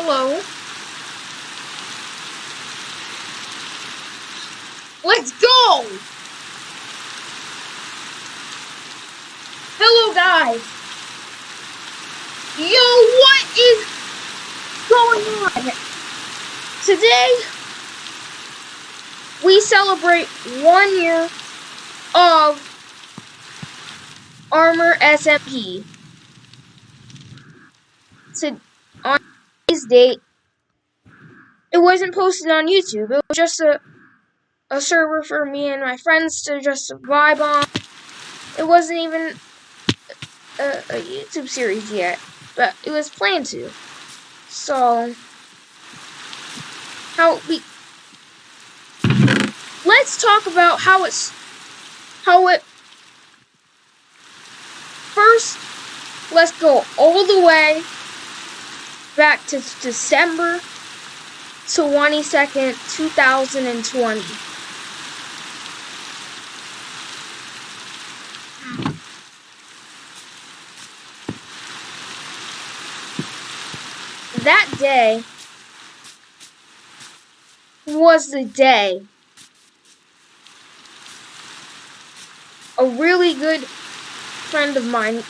Hello. Let's go! Hello, guys. Yo, what is going on? Today, we celebrate 1 year of Armor SMP. So, on today's date, it wasn't posted on YouTube. It was just a server for me and my friends to just vibe on. It wasn't even a YouTube series yet, but it was planned to. So, let's talk about how it first. Let's go all the way back to December 22nd, 2020. That day was the day a really good friend of mine,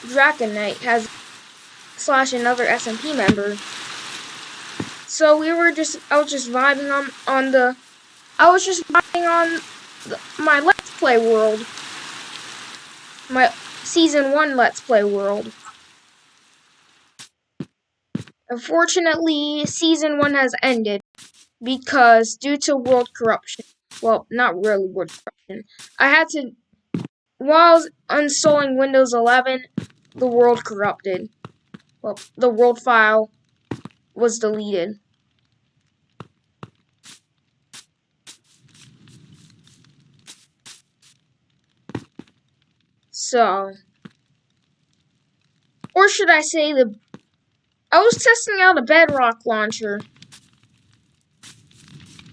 Draconite, has / another SMP member. So I was just vibing my Let's Play world, my Season 1 Let's Play world. Unfortunately, Season 1 has ended because due to world corruption. Well, not really world corruption. While I was uninstalling Windows 11, the world corrupted. Well, the world file was deleted. So, or should I say I was testing out a Bedrock launcher.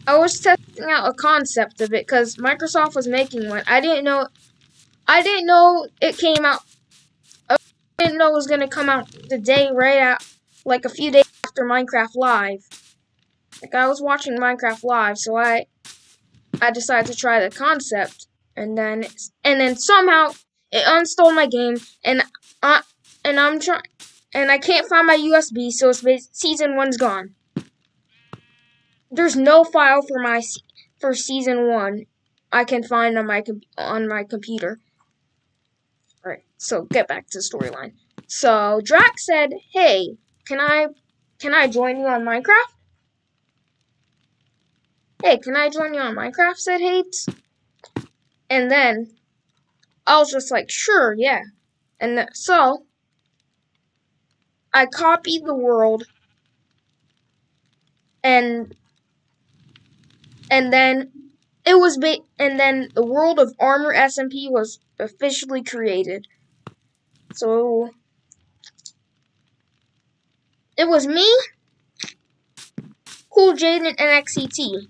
I was testing out a concept of it because Microsoft was making one. I didn't know it came out. I didn't know it was gonna come out the day like a few days after Minecraft Live. Like I was watching Minecraft Live, so I decided to try the concept, and then somehow it uninstalled my game, and I can't find my USB, so Season 1's gone. There's no file for Season 1 I can find on my computer. Alright, so get back to the storyline. So Drax said, "Hey, can I join you on Minecraft?" "Hey, can I join you on Minecraft?" said Hades. And then I was just like, "Sure, yeah." And so I copied the world, and then the world of Armor SMP was officially created. So it was me, Cool Jaden, and XCT.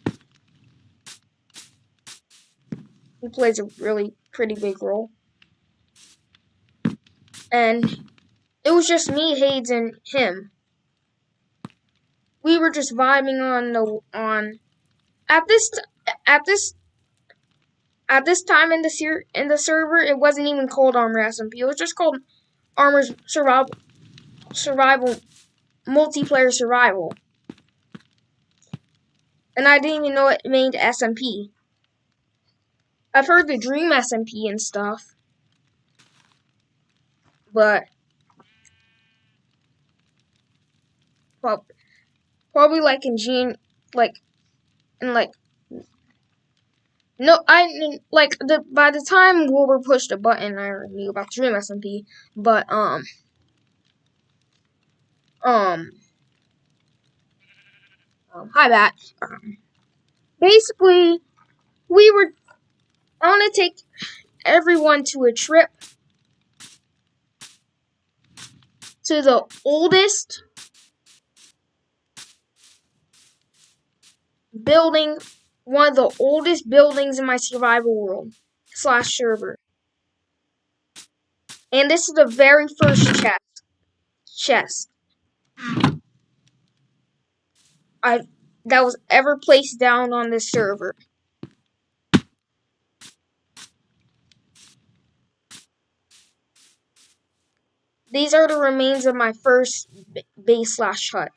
He plays a really pretty big role. And it was just me, Hades, and him. We were just vibing at this time in the server. It wasn't even called Armor SMP. It was just called Armor Survival Multiplayer Survival. And I didn't even know it made SMP. I've heard the Dream SMP and stuff, but probably by the time Wilbur pushed a button, I already knew about Dream SMP. But hi back. Basically, I want to take everyone to a trip to the oldest building, one of the oldest buildings in my survival world / server. And this is the very first chest. that was ever placed down on this server. These are the remains of my first base/hut.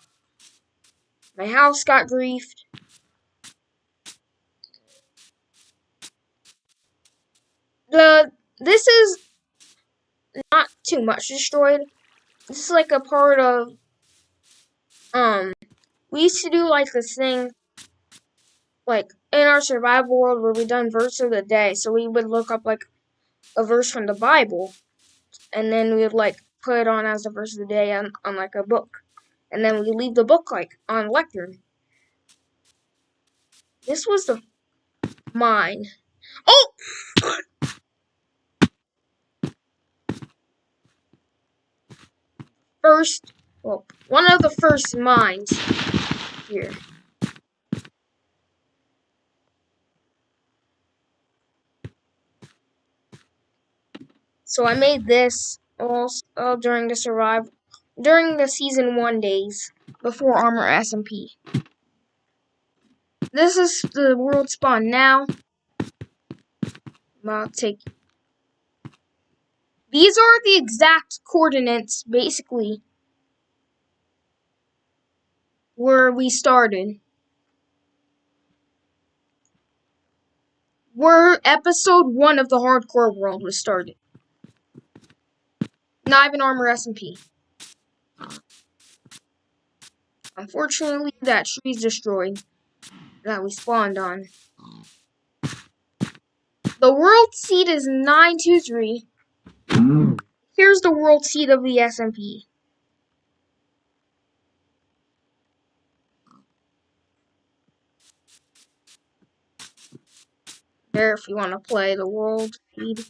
My house got griefed. This is not too much destroyed. This is like a part of we used to do like this thing like in our survival world where we done verse of the day. So we would look up like a verse from the Bible, and then we would like put it on as the verse of the day on like a book. And then we leave the book like on lectern. This was the mine. Oh! One of the first mines here. So I made this also during the season 1 days before Armor SMP. This is the world spawn now. These are the exact coordinates, basically, where we started. Where episode 1 of the hardcore world was started. Not even Armor SMP. Unfortunately, that tree's destroyed that we spawned on. The world seed is 923. Here's the world seed of the SMP. There, if you want to play the world seed.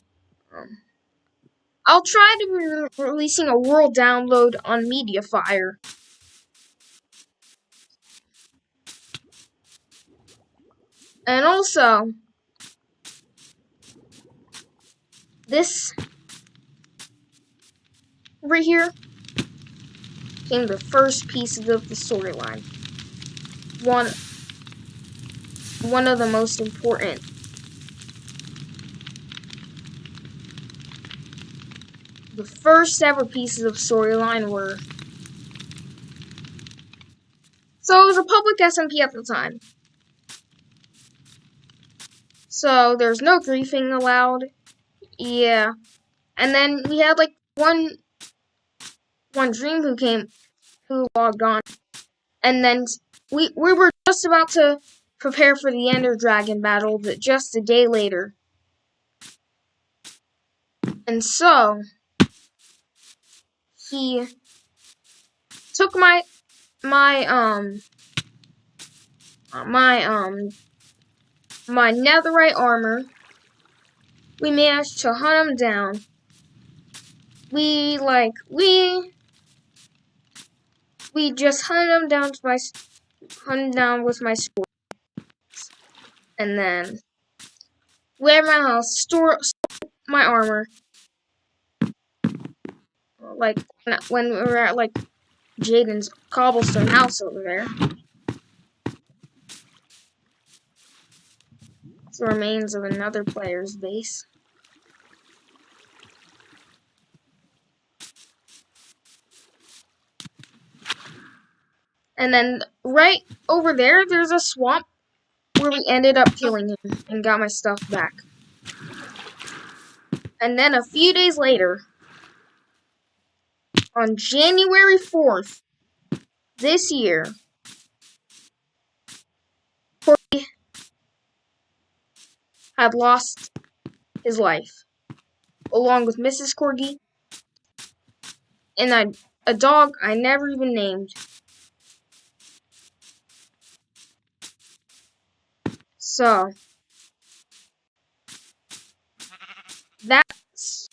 I'll try to be releasing a world download on Mediafire. And also, this right here came the first pieces of the storyline. One of the most important. The first ever pieces of storyline were. So it was a public SMP at the time. So there's no griefing allowed. Yeah. And then we had like one dream who logged on. And then we were just about to prepare for the Ender Dragon battle, but just a day later. And so he took my netherite armor. We managed to hunt him down. We just hunted him down with my sword. And then we had my house, store my armor. Like when we were at like Jaden's cobblestone house over there. It's the remains of another player's base. And then right over there, there's a swamp where we ended up killing him and got my stuff back. And then a few days later, on January 4th, this year, Corey had lost his life, along with Mrs. Corgi and a dog I never even named. So, that's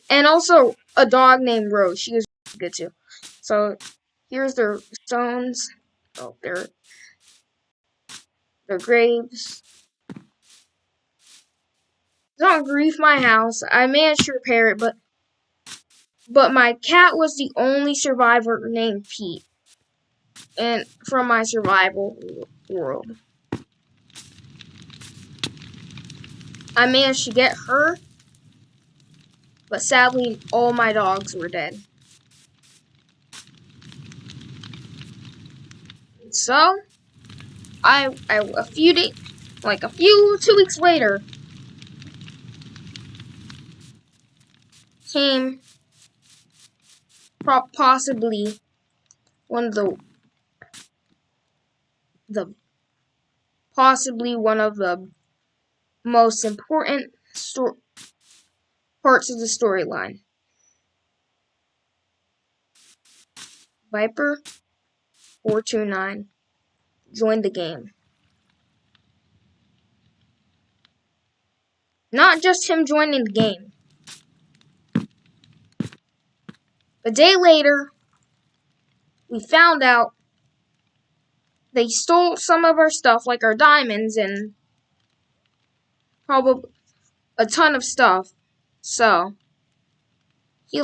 and also a dog named Rose. She was good too. So, here's their stones. Oh, their graves. Don't grief my house. I managed to repair it, but my cat was the only survivor named Pete. and from my survival world. I managed to get her, but sadly all my dogs were dead. So, a few days, 2 weeks later, came possibly one of the possibly one of the most important parts of the storyline. Viper 429 joined the game. Not just him joining the game. A day later, we found out they stole some of our stuff, like our diamonds and probably a ton of stuff. So, he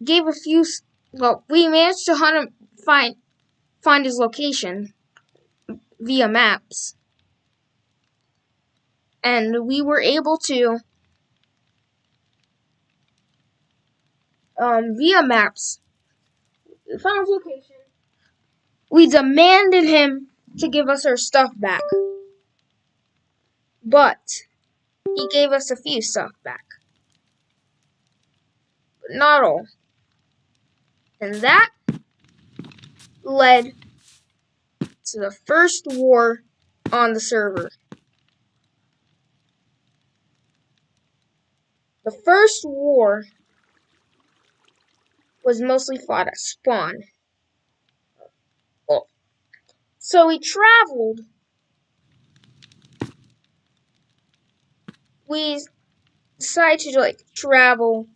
gave a few. Well, we managed to hunt him, find his location via maps, and we were able to via maps. We found his location. We demanded him to give us our stuff back, but he gave us a few stuff back, but not all. And that led to the first war on the server. The first war was mostly fought at spawn. So we traveled. We decided to travel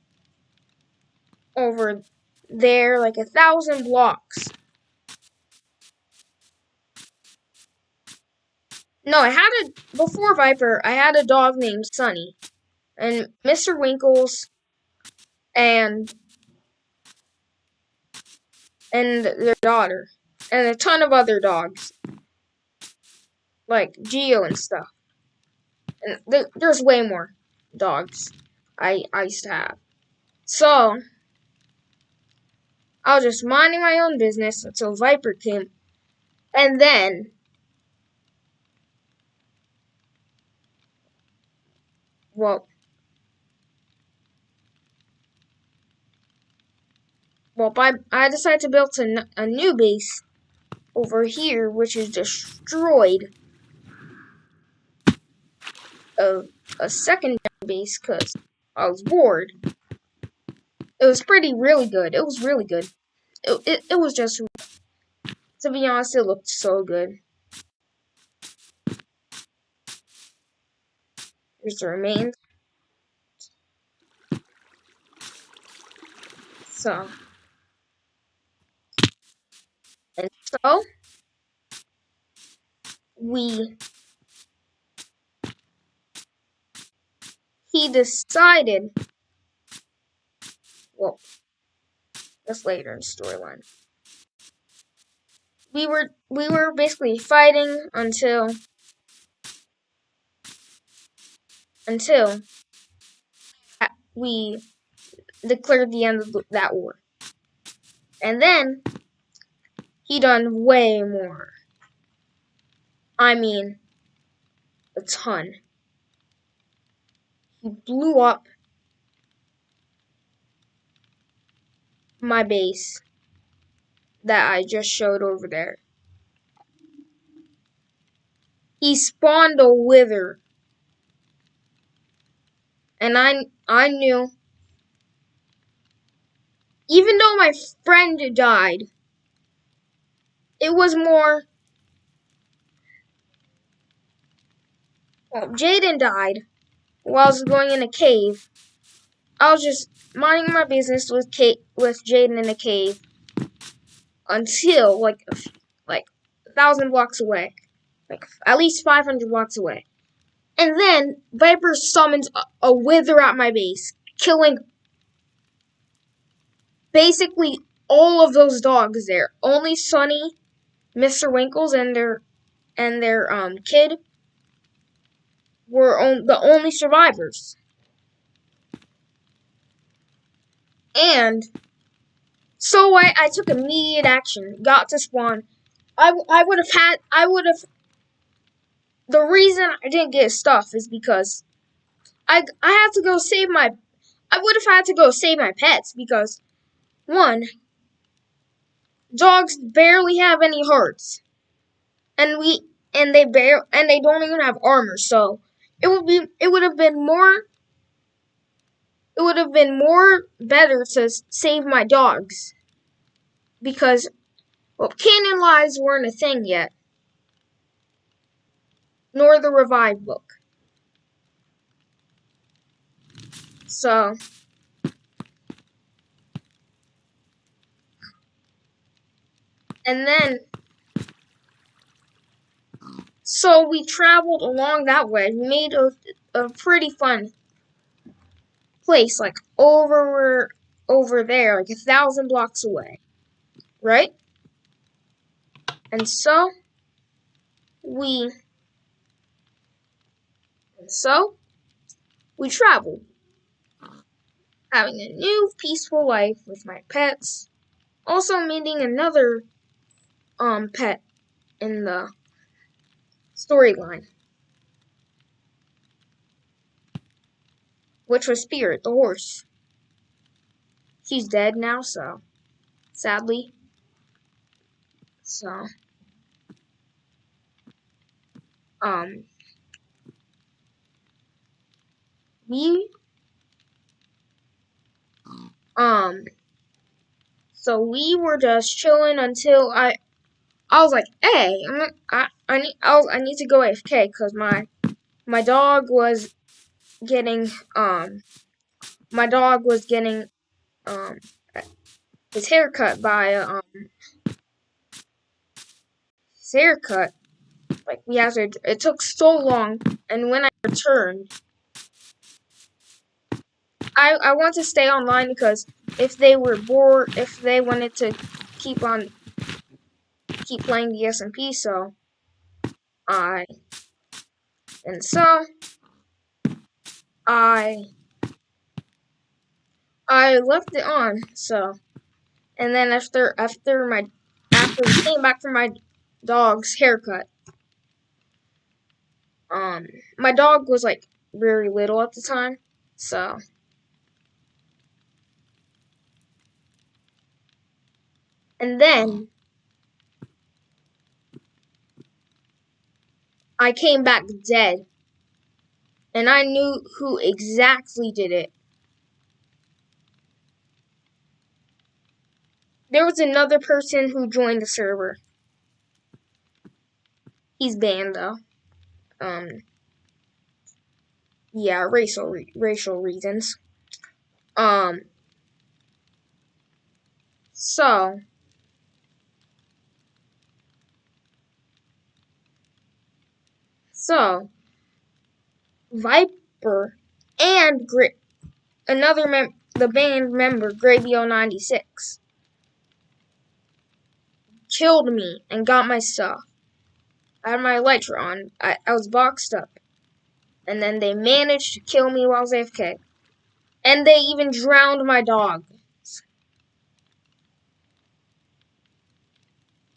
over there 1,000 blocks. No, before Viper, I had a dog named Sunny. And Mr. Winkles and their daughter. And a ton of other dogs. Like Geo and stuff. And there's way more dogs I used to have. So, I was just minding my own business until Viper came. And then, I decided to build a new base over here, which is destroyed a secondary base because I was bored. It was really good. It was really good. It was just, to be honest, it looked so good. Here's the remains. So, he decided, that's later in the storyline. We were basically fighting until we declared the end of that war. And then he done way more. I mean, a ton. He blew up my base that I just showed over there. He spawned a wither. And I knew, even though my friend died, it was more, Jaden died while I was going in a cave. I was just minding my business with Jaden in a cave until 1,000 blocks away, at least 500 blocks away. And then Viper summons a wither at my base, killing basically all of those dogs there. Only Sunny Mr. Winkles and their kid were the only survivors. And so I took immediate action, got to spawn. I would have, the reason I didn't get stuff is because I had to go save I would have had to go save my pets because, one, dogs barely have any hearts. And they don't even have armor, so it would have been more better to save my dogs because, well, canon lives weren't a thing yet, nor the revived book. So and then so we traveled along that way. We made a pretty fun place, like over there, like 1,000 blocks away, right? And so we traveled, having a new peaceful life with my pets. Also meeting another pet in the storyline, which was Spirit, the horse. She's dead now, so sadly. So we so we were just chilling until I was like, hey, I need to go AFK because my dog was getting his haircut by his haircut. Like it took so long, and when I returned, I want to stay online because if they were bored, if they wanted to keep playing the SMP, so I left it on. So, and then after we came back from my dog's haircut, my dog was like very little at the time, so and then I came back dead, and I knew who exactly did it. There was another person who joined the server. He's banned though. Yeah, racial reasons. So Viper and the band member Gravio 96 killed me and got my stuff. I had my elytra on. I was boxed up. And then they managed to kill me while I was AFK. And they even drowned my dog,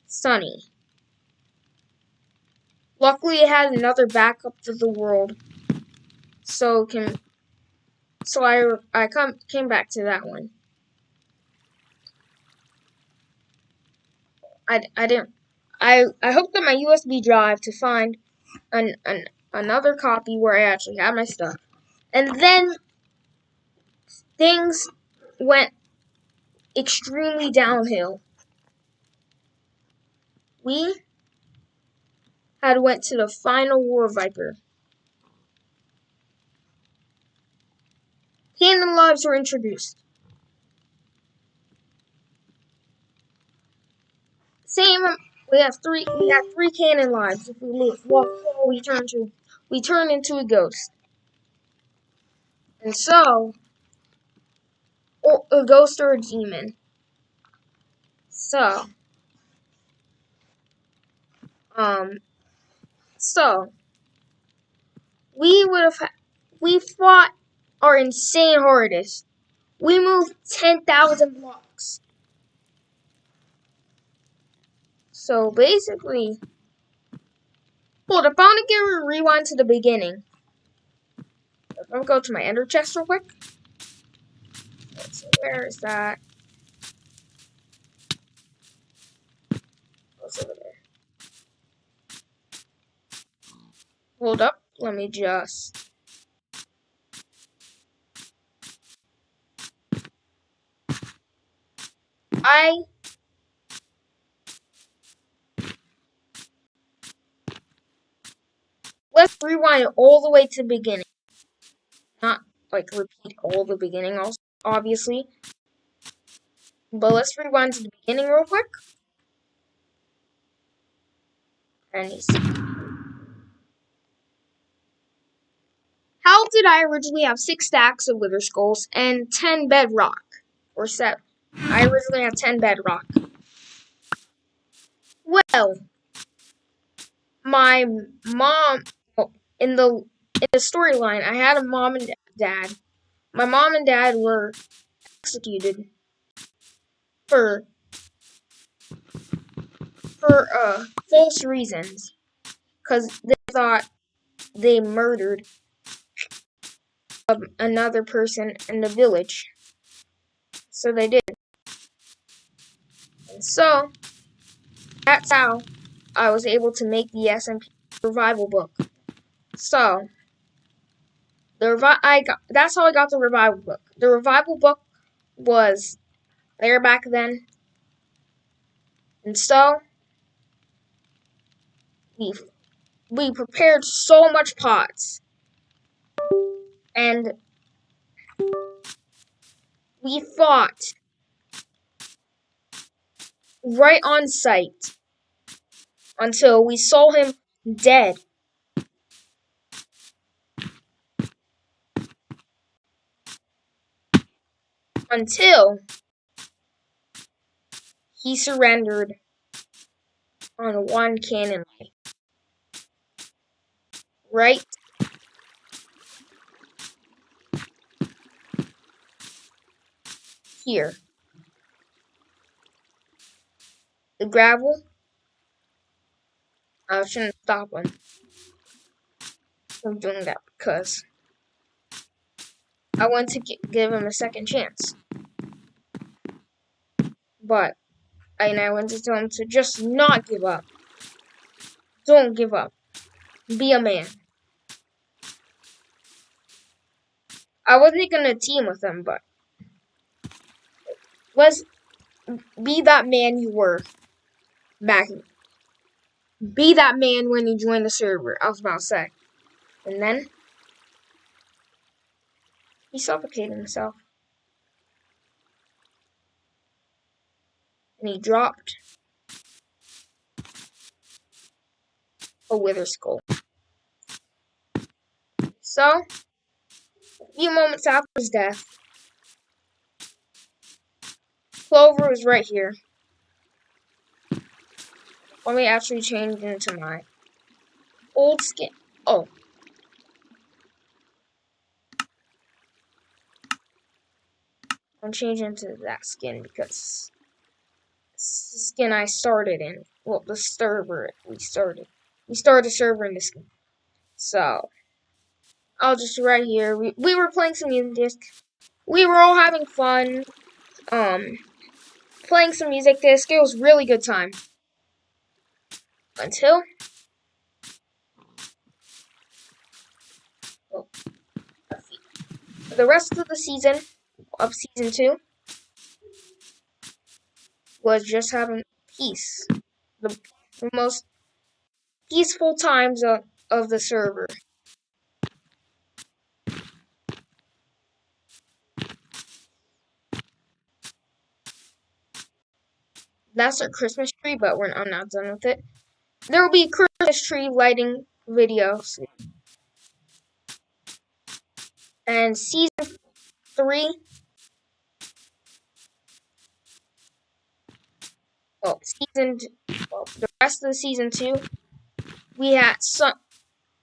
Sunny. Luckily, it had another backup to the world, so I came back to that one. I hooked up my USB drive to find another copy where I actually had my stuff, and then things went extremely downhill. We had went to the final war Viper. Canon lives were introduced. We have three canon lives. If we lose we turn into a ghost. And so, or a ghost or a demon. So, So we fought our insane hardest. We moved 10,000 blocks. So basically, hold up, I want to give a rewind to the beginning. I'll go to my ender chest real quick. Let's see, where is that? What's over there? Hold up, let me just. Let's rewind it all the way to the beginning. Not like repeat all the beginning, also, obviously. But let's rewind to the beginning real quick. And you see. How did I originally have 6 stacks of wither skulls and 10 bedrock? Or 7. I originally had 10 bedrock. Well, my mom, in the storyline, I had a mom and dad. My mom and dad were executed for false reasons, because they thought they murdered another person in the village. So they did. And so that's how I was able to make the Smp'S revival book. So that's how I got the revival book. The revival book was there back then. And so we prepared so much pots. And we fought right on sight until we saw him dead. Until he surrendered on one cannon light. Right here. The gravel, I shouldn't stop him from doing that because I want to give him a second chance. But I want to tell him to just not give up. Don't give up. Be a man. I wasn't gonna team with him, but let's be that man you were back. Be that man when you joined the server, I was about to say. And then he suffocated himself. And he dropped a wither skull. So, a few moments after his death, Clover was right here. Let me actually change into my old skin. Oh. I'm changing into that skin because it's the skin I started in. Well, the server we started. We started a server in this skin. So, I'll just right here. We were playing some music disc. We were all having fun. Playing some music disc. It was really good time. Until the rest of the season of season 2 was just having peace. The most peaceful times of the server. That's our Christmas tree, but I'm not done with it. There will be Christmas tree lighting videos. And season 3, the rest of the season 2 we had some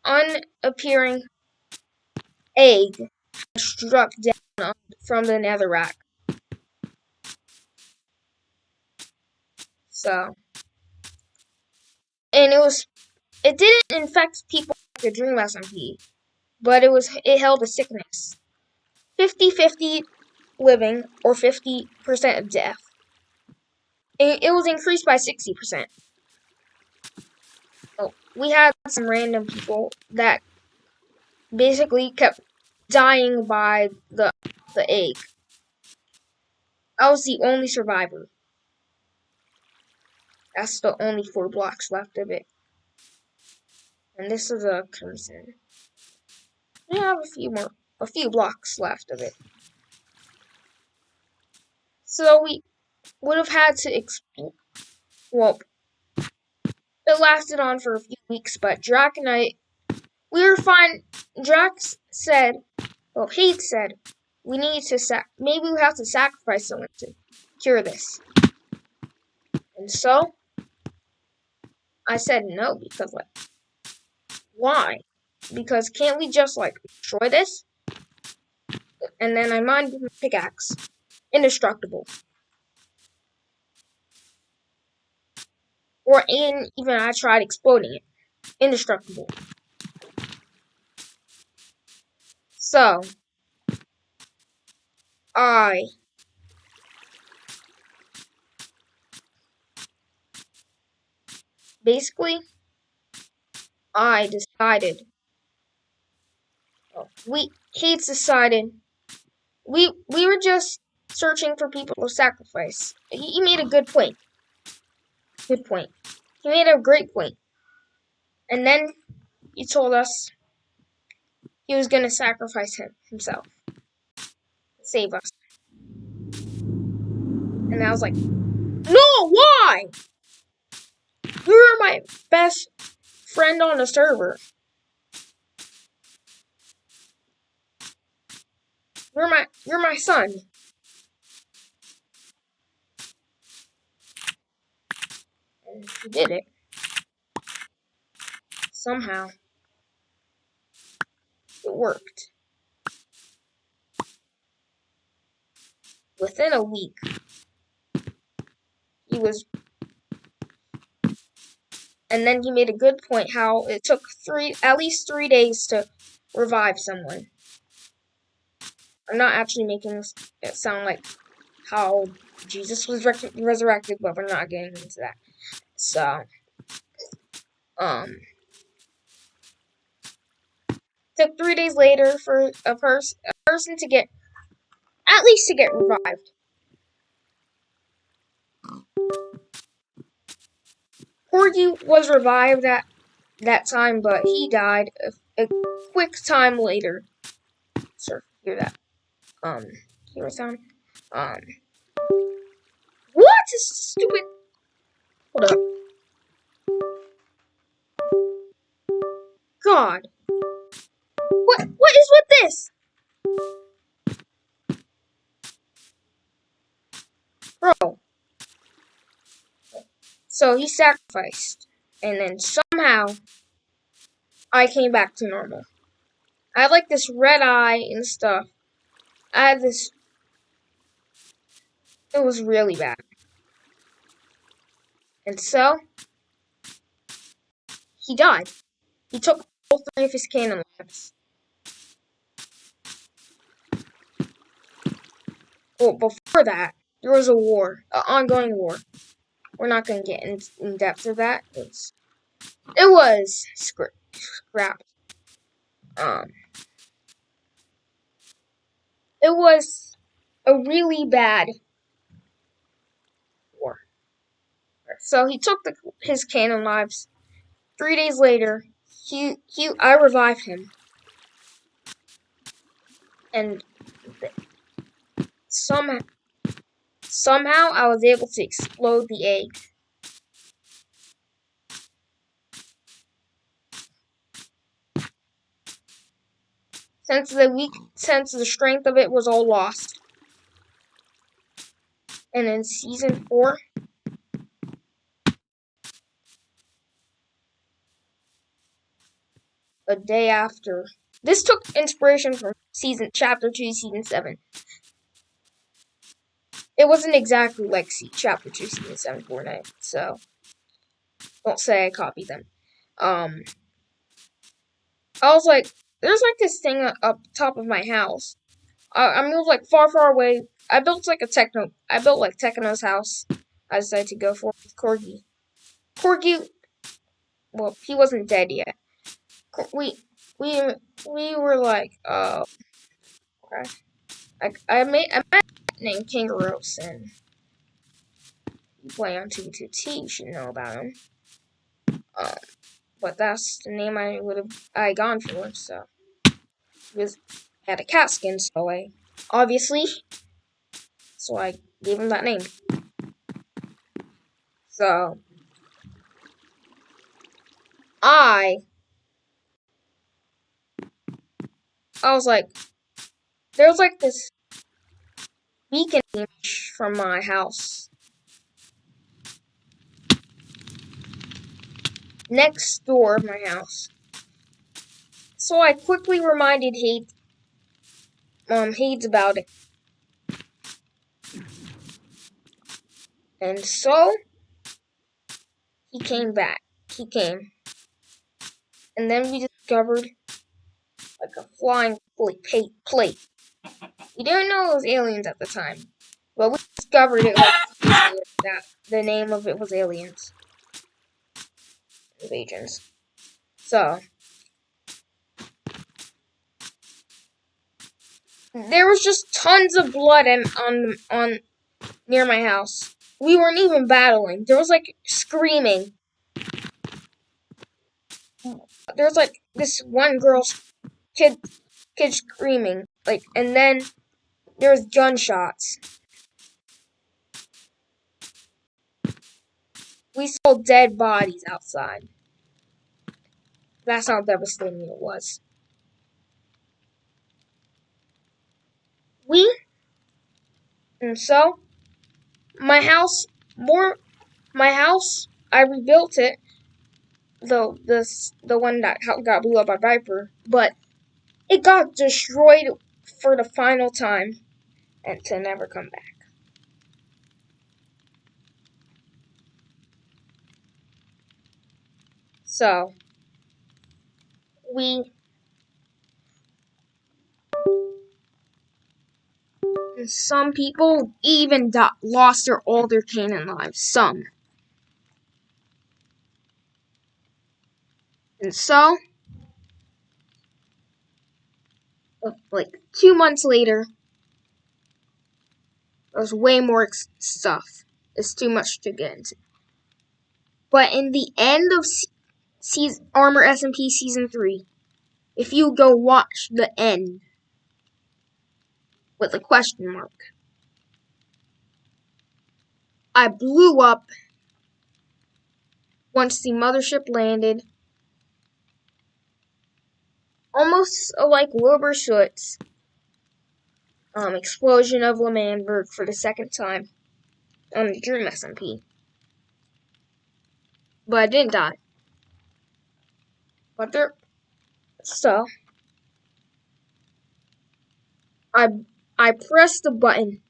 unappearing egg struck down from the netherrack. So, and it didn't infect people like the Dream SMP, but it held a sickness. 50-50 living or 50% of death. It was increased by 60%. So we had some random people that basically kept dying by the egg. I was the only survivor. That's the only 4 blocks left of it. And this is a crimson. We have a few blocks left of it. So we would have had to well, it lasted on for a few weeks, but Drac and I, we were fine. Drax said, Pete said, we need to maybe we have to sacrifice someone to cure this. And so, I said no, because, why? Because can't we just, destroy this? And then I mined my pickaxe. Indestructible. Even I tried exploding it. Indestructible. So, I decided, Kate's decided, we were just searching for people to sacrifice. He made a good point. Good point. He made a great point. And then he told us he was going to sacrifice himself. Save us. And I was like, no, why? You're my best friend on the server. You're my son. And he did it. Somehow. It worked. Within a week, and then he made a good point how it took at least 3 days to revive someone. I'm not actually making it sound like how Jesus was resurrected, but we're not getting into that. So, took 3 days later for a person to get, at least to get revived. Porgy was revived at that time, but he died a quick time later. Sir, hear that? Hear a sound? What is stupid? Hold up. God. What is with this? Bro. So he sacrificed. And then somehow I came back to normal. I had this red eye and stuff. I had this. It was really bad. And so he died. He took all 3 of his cannon lives. Well, before that, there was a war, an ongoing war. We're not going to get in depth of that. It was scrapped. It was a really bad war. So he took his cannon lives. 3 days later, I revived him. And somehow I was able to explode the egg. Since the strength of it was all lost. And in season 4, a day after. This took inspiration from Chapter 2, Season 7. It wasn't exactly like Chapter 2, Season 7 Fortnite, so don't say I copied them. I was like, there's like this thing up top of my house. I moved like far, far away. I built like Techno's house. I decided to go for it with Corgi. Corgi, well, he wasn't dead yet. We were like, okay. I made a named Kangaroos, and you play on 222T, you should know about him. But that's the name I gone for, so. He had a cat skin, so I gave him that name. So, I was like, there's like this beacon image from my house next door of my house. So I quickly reminded Hades about it. And so he came back. He came. And then we discovered like a flying plate. We didn't know it was aliens at the time. But we discovered it that the name of it was aliens. Invasions. So there was just tons of blood on near my house. We weren't even battling. There was like screaming. There was like this one kid screaming, like, and then there was gunshots. We saw dead bodies outside. That's how devastating it was. And so my house, I rebuilt it. The one that got blew up by Viper, but it got destroyed for the final time and to never come back. So some people even lost all their canon lives. Some. And so, like 2 months later, there's way more stuff. It's too much to get into. But in the end of Armor SMP Season 3, if you go watch the end with a question mark, I blew up once the mothership landed, almost like Wilbur-Schutz explosion of L'Manberg for the second time on the Dream SMP. But I didn't die. So I pressed the button.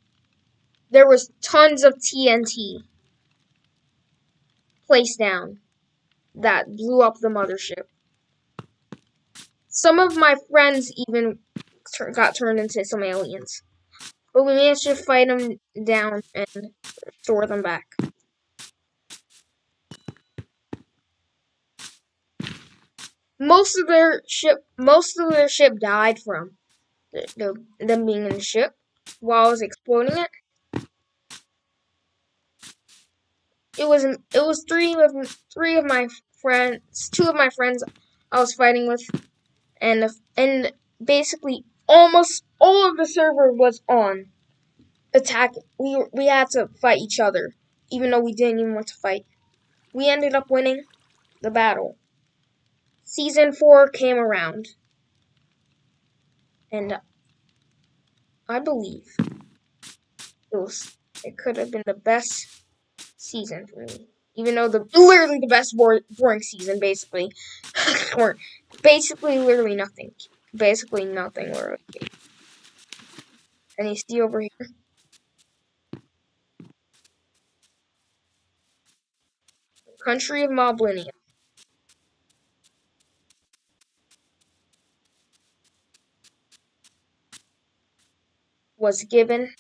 There was tons of TNT placed down that blew up the mothership. Some of my friends even got turned into some aliens. But we managed to fight them down and restore them back. Most of their ship died from them being in the ship while I was exploding it. It was three of my friends, 2 of my friends I was fighting with, and basically almost all of the server was on attack. We had to fight each other, even though we didn't even want to fight. We ended up winning the battle. Season 4 came around, and I believe it could have been the best season for me. Even though literally the best boring season, basically. Or basically literally nothing. Basically nothing literally. And you see over here. Country of Moblinia was given.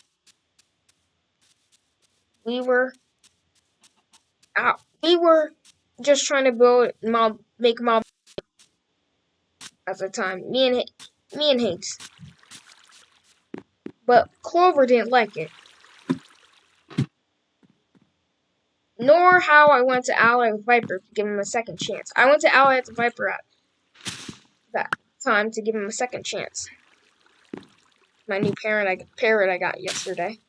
We were out. We were just trying to make mob at the time. Me and Hanks. But Clover didn't like it. Nor how I went to Ally with Viper to give him a second chance. I went to Ally with Viper at that time to give him a second chance. My new parrot I got yesterday.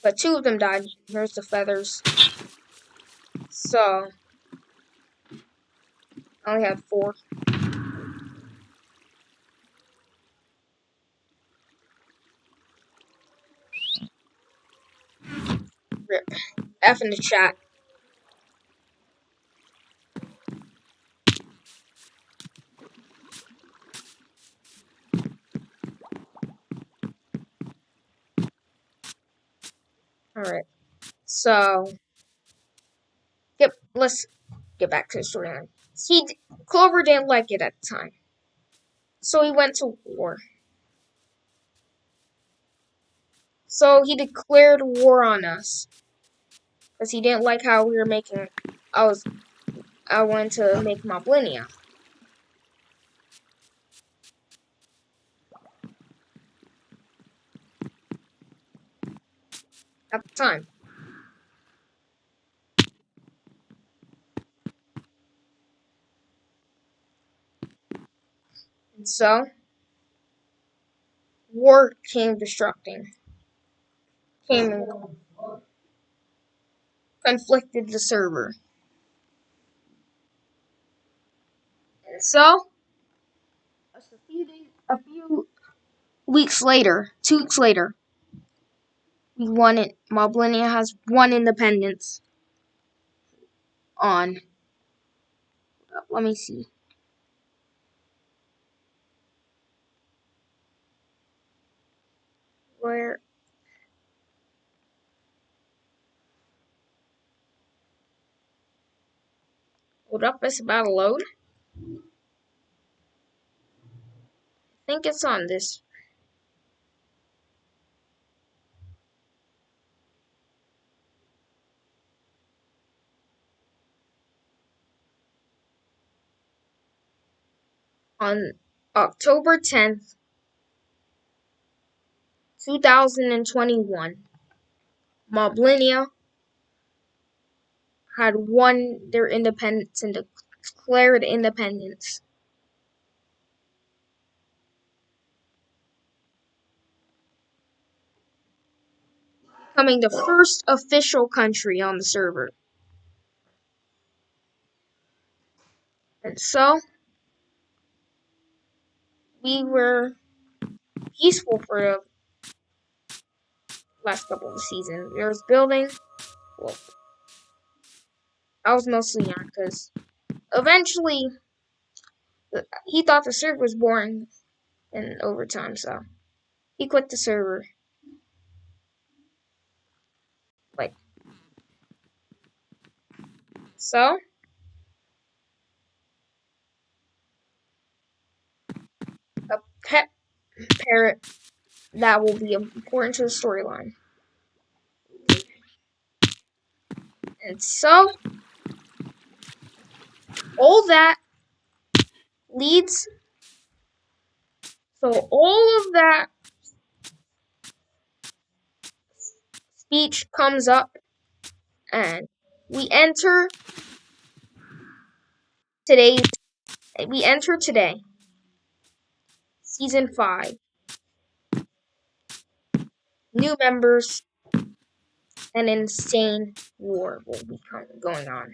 But 2 of them died. Here's the feathers. So I only had 4. Rip. F in the chat. Alright. So yep, let's get back to the storyline. Clover didn't like it at the time. So he went to war. So he declared war on us. Because he didn't like how we were making I wanted to make Moblinia. At the time. And so war came and conflicted the server. And so a few weeks later, 2 weeks later, we won it. Moblinia has won independence on, let me see. Where hold up, it's about to load. I think it's on this. On October 10th, 2021, Moblinia had won their independence and declared independence. Becoming the first official country on the server. And so, we were peaceful for the last couple of the season. There was building. Well, I was mostly young because eventually he thought the server was boring in overtime, so he quit the server. Like, so a pet parrot that will be important to the storyline. And so all that leads. So all of that speech comes up, and we enter today. Season 5. New members, an insane war will be going on.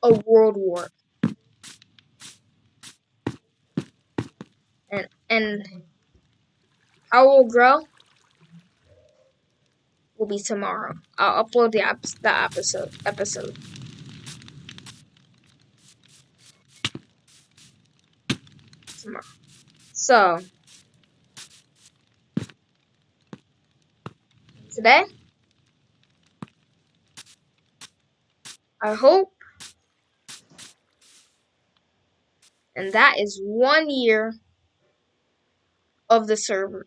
A world war. And I will grow will be tomorrow. I'll upload the episode. Tomorrow. So today, I hope, and that is 1 year of the server.